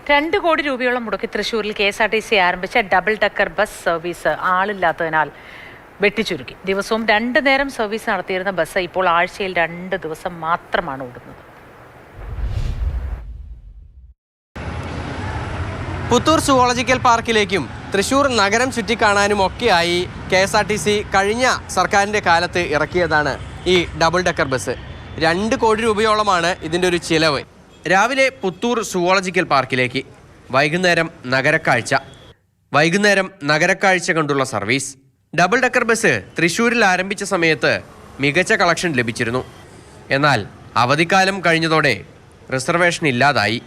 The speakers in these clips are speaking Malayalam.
2 കോടി രൂപയോളം മുടക്കി തൃശ്ശൂരിൽ KSRTC ആരംഭിച്ച ഡബിൾ ഡക്കർ ബസ് സർവീസ് ആളില്ലാത്തതിനാൽ വെട്ടിച്ചുരുക്കി. ദിവസവും 2 നേരം സർവീസ് നടത്തിയിരുന്ന ബസ് ഇപ്പോൾ ആഴ്ചയിൽ 2 ദിവസം മാത്രമാണ് ഓടുന്നത്. പുത്തൂർ സുവോളജിക്കൽ പാർക്കിലേക്കും തൃശ്ശൂർ നഗരം ചുറ്റിക്കാണാനും ഒക്കെയായി KSRTC കഴിഞ്ഞ സർക്കാരിൻ്റെ കാലത്ത് ഇറക്കിയതാണ് ഈ ഡബിൾ ഡക്കർ ബസ്. 2 കോടി രൂപയോളമാണ് ഇതിൻ്റെ ഒരു ചിലവ്. രാവിലെ പുത്തൂർ സുവോളജിക്കൽ പാർക്കിലേക്ക്, വൈകുന്നേരം നഗരക്കാഴ്ച കണ്ടുള്ള സർവീസ്. ഡബിൾ ഡക്കർ ബസ് തൃശ്ശൂരിൽ ആരംഭിച്ച സമയത്ത് മികച്ച കളക്ഷൻ ലഭിച്ചിരുന്നു. എന്നാൽ അവധിക്കാലം കഴിഞ്ഞതോടെ റിസർവേഷൻ ഇല്ലാതായി.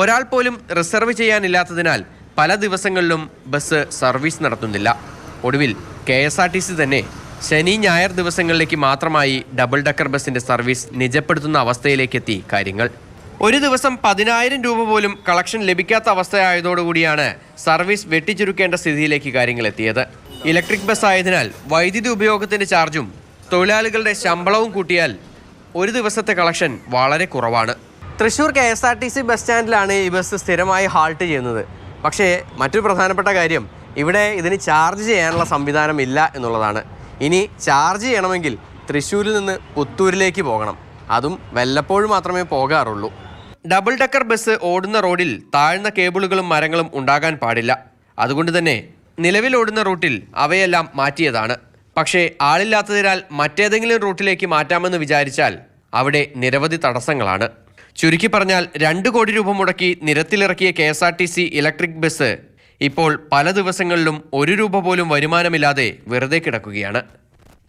ഒരാൾ പോലും റിസർവ് ചെയ്യാനില്ലാത്തതിനാൽ പല ദിവസങ്ങളിലും ബസ് സർവീസ് നടത്തുന്നില്ല. ഒടുവിൽ KSRTC തന്നെ ശനി ഞായർ ദിവസങ്ങളിലേക്ക് മാത്രമായി ഡബിൾ ഡക്കർ ബസിൻ്റെ സർവീസ് നിജപ്പെടുത്തുന്ന അവസ്ഥയിലേക്കെത്തി കാര്യങ്ങൾ. ഒരു ദിവസം 10,000 രൂപ പോലും കളക്ഷൻ ലഭിക്കാത്ത അവസ്ഥയായതോടുകൂടിയാണ് സർവീസ് വെട്ടിച്ചുരുക്കേണ്ട സ്ഥിതിയിലേക്ക് കാര്യങ്ങൾ എത്തിയത്. ഇലക്ട്രിക് ബസ് ആയതിനാൽ വൈദ്യുതി ഉപയോഗത്തിൻ്റെ ചാർജും തൊഴിലാളികളുടെ ശമ്പളവും കൂട്ടിയാൽ ഒരു ദിവസത്തെ കളക്ഷൻ വളരെ കുറവാണ്. തൃശ്ശൂർ KSRTC ബസ് സ്റ്റാൻഡിലാണ് ഈ ബസ് സ്ഥിരമായി ഹാൾട്ട് ചെയ്യുന്നത്. പക്ഷേ മറ്റൊരു പ്രധാനപ്പെട്ട കാര്യം, ഇവിടെ ഇതിന് ചാർജ് ചെയ്യാനുള്ള സംവിധാനം ഇല്ല എന്നുള്ളതാണ്. ഇനി ചാർജ് ചെയ്യണമെങ്കിൽ തൃശ്ശൂരിൽ നിന്ന് പുത്തൂരിലേക്ക് പോകണം. അതും വല്ലപ്പോഴും മാത്രമേ പോകാറുള്ളൂ. ഡബിൾ ഡക്കർ ബസ് ഓടുന്ന റോഡിൽ താഴ്ന്ന കേബിളുകളും മരങ്ങളും ഉണ്ടാകാൻ പാടില്ല. അതുകൊണ്ട് തന്നെ നിലവിൽ ഓടുന്ന റൂട്ടിൽ അവയെല്ലാം മാറ്റിയതാണ്. പക്ഷേ ആളില്ലാത്തതിനാൽ മറ്റേതെങ്കിലും റൂട്ടിലേക്ക് മാറ്റാമെന്ന് വിചാരിച്ചാൽ അവിടെ നിരവധി തടസ്സങ്ങളാണ്. ചുരുക്കി പറഞ്ഞാൽ 2 കോടി രൂപ മുടക്കി നിരത്തിലിറക്കിയ KSRTC ഇലക്ട്രിക് ബസ് ഇപ്പോൾ പല ദിവസങ്ങളിലും 1 രൂപ പോലും വരുമാനമില്ലാതെ വെറുതെ കിടക്കുകയാണ്.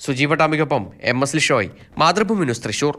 Sujeeva ടാമിക്കൊപ്പം MS Lishoy, Mathrubhumi news, Thrissur.